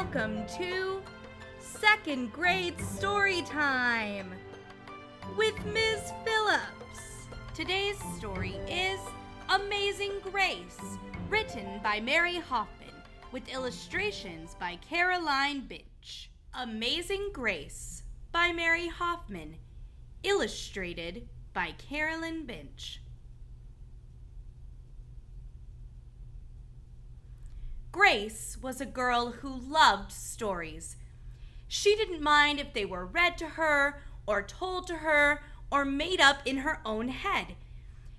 welcome to second grade Storytime with Ms. Phillips. Today's story is Amazing Grace, written by Mary Hoffman, with illustrations by Caroline Binch. Amazing Grace by Mary Hoffman, illustrated by Caroline Binch. Grace was a girl who loved stories. She didn't mind if they were read to her, or told to her, or made up in her own head.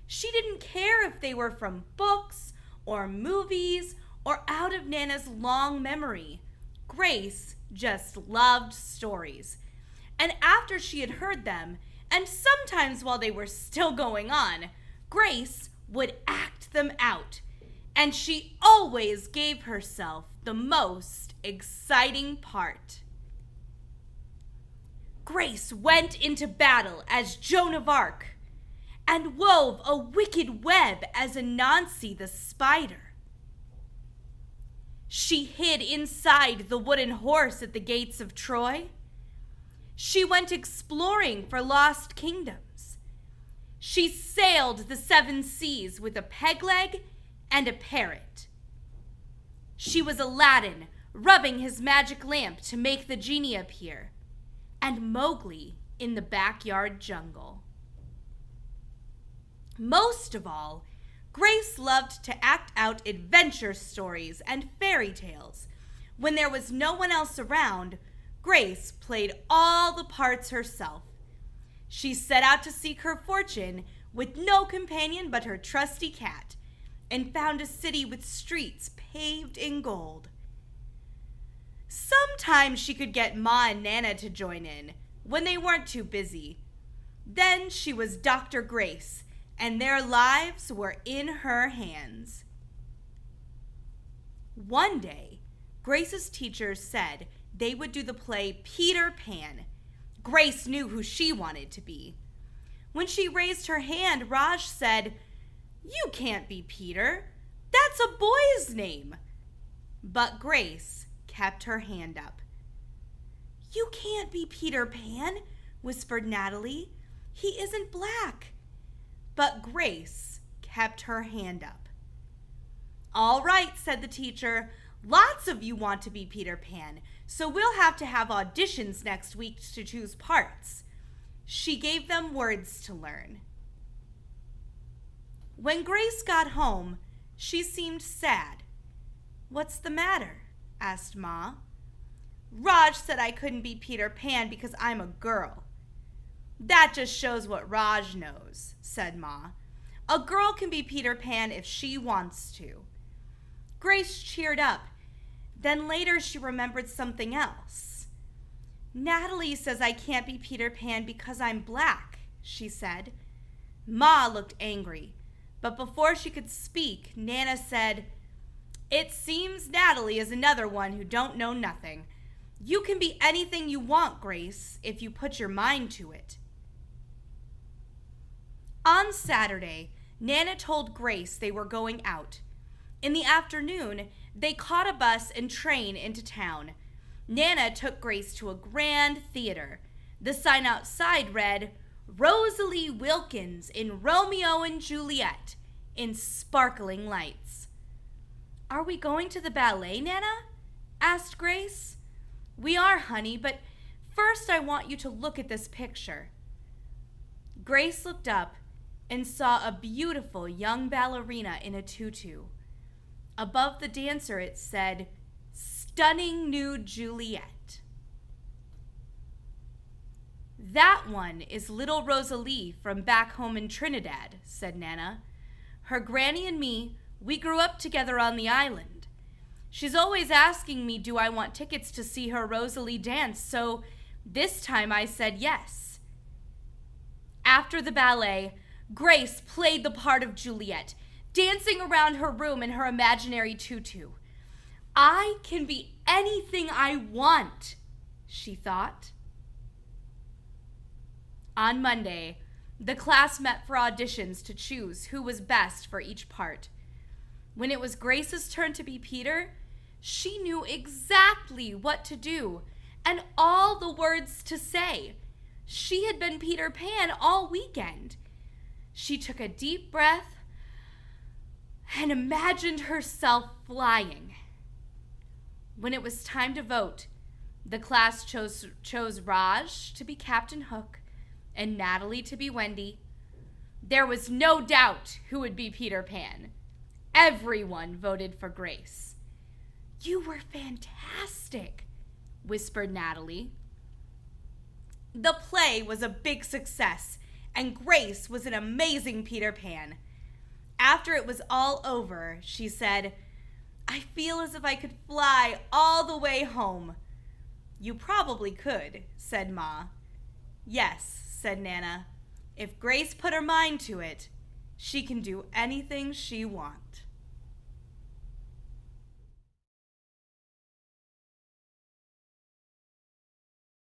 She didn't care if they were from books, or movies, or out of Nana's long memory. Grace just loved stories. And after she had heard them, and sometimes while they were still going on, Grace would act them out. And she always gave herself the most exciting part. Grace went into battle as Joan of Arc and wove a wicked web as Anansi the spider. She hid inside the wooden horse at the gates of Troy. She went exploring for lost kingdoms. She sailed the 7 seas with a peg leg and a parrot. She was Aladdin, rubbing his magic lamp to make the genie appear, and Mowgli in the backyard jungle. Most of all, Grace loved to act out adventure stories and fairy tales. When there was no one else around, Grace played all the parts herself. She set out to seek her fortune with no companion but her trusty cat, and found a city with streets paved in gold. Sometimes she could get Ma and Nana to join in, when they weren't too busy. Then she was Dr. Grace, and their lives were in her hands. One day, Grace's teachers said they would do the play Peter Pan. Grace knew who she wanted to be. When she raised her hand, Raj said, "You can't be Peter. That's a boy's name." But Grace kept her hand up. "You can't be Peter Pan," whispered Natalie. "He isn't black." But Grace kept her hand up. "All right," said the teacher. "Lots of you want to be Peter Pan, so we'll have to have auditions next week to choose parts." She gave them words to learn. When Grace got home, she seemed sad. "What's the matter?" asked Ma. "Raj said I couldn't be Peter Pan because I'm a girl." "That just shows what Raj knows," said Ma. "A girl can be Peter Pan if she wants to." Grace cheered up. Then later she remembered something else. "Natalie says I can't be Peter Pan because I'm black," she said. Ma looked angry. But before she could speak, Nana said, "It seems Natalie is another one who don't know nothing. You can be anything you want, Grace, if you put your mind to it." On Saturday, Nana told Grace they were going out. In the afternoon, they caught a bus and train into town. Nana took Grace to a grand theater. The sign outside read, "Rosalie Wilkins in Romeo and Juliet," in sparkling lights. "Are we going to the ballet, Nana?" asked Grace. "We are, honey, but first I want you to look at this picture." Grace looked up and saw a beautiful young ballerina in a tutu. Above the dancer it said, "Stunning New Juliet." "That one is little Rosalie from back home in Trinidad," said Nana. "Her granny and me, we grew up together on the island. She's always asking me do I want tickets to see her Rosalie dance, so this time I said yes." After the ballet, Grace played the part of Juliet, dancing around her room in her imaginary tutu. "I can be anything I want," she thought. On Monday, the class met for auditions to choose who was best for each part. When it was Grace's turn to be Peter, She knew exactly what to do and all the words to say. She had been Peter Pan all weekend. She took a deep breath and imagined herself flying. When it was time to vote, the class chose Raj to be Captain Hook and Natalie to be Wendy. There was no doubt who would be Peter Pan. Everyone voted for Grace. "You were fantastic," whispered Natalie. The play was a big success, and Grace was an amazing Peter Pan. After it was all over, she said, "I feel as if I could fly all the way home." "You probably could," said Ma. "Yes," said Nana. "If Grace put her mind to it, she can do anything she wants."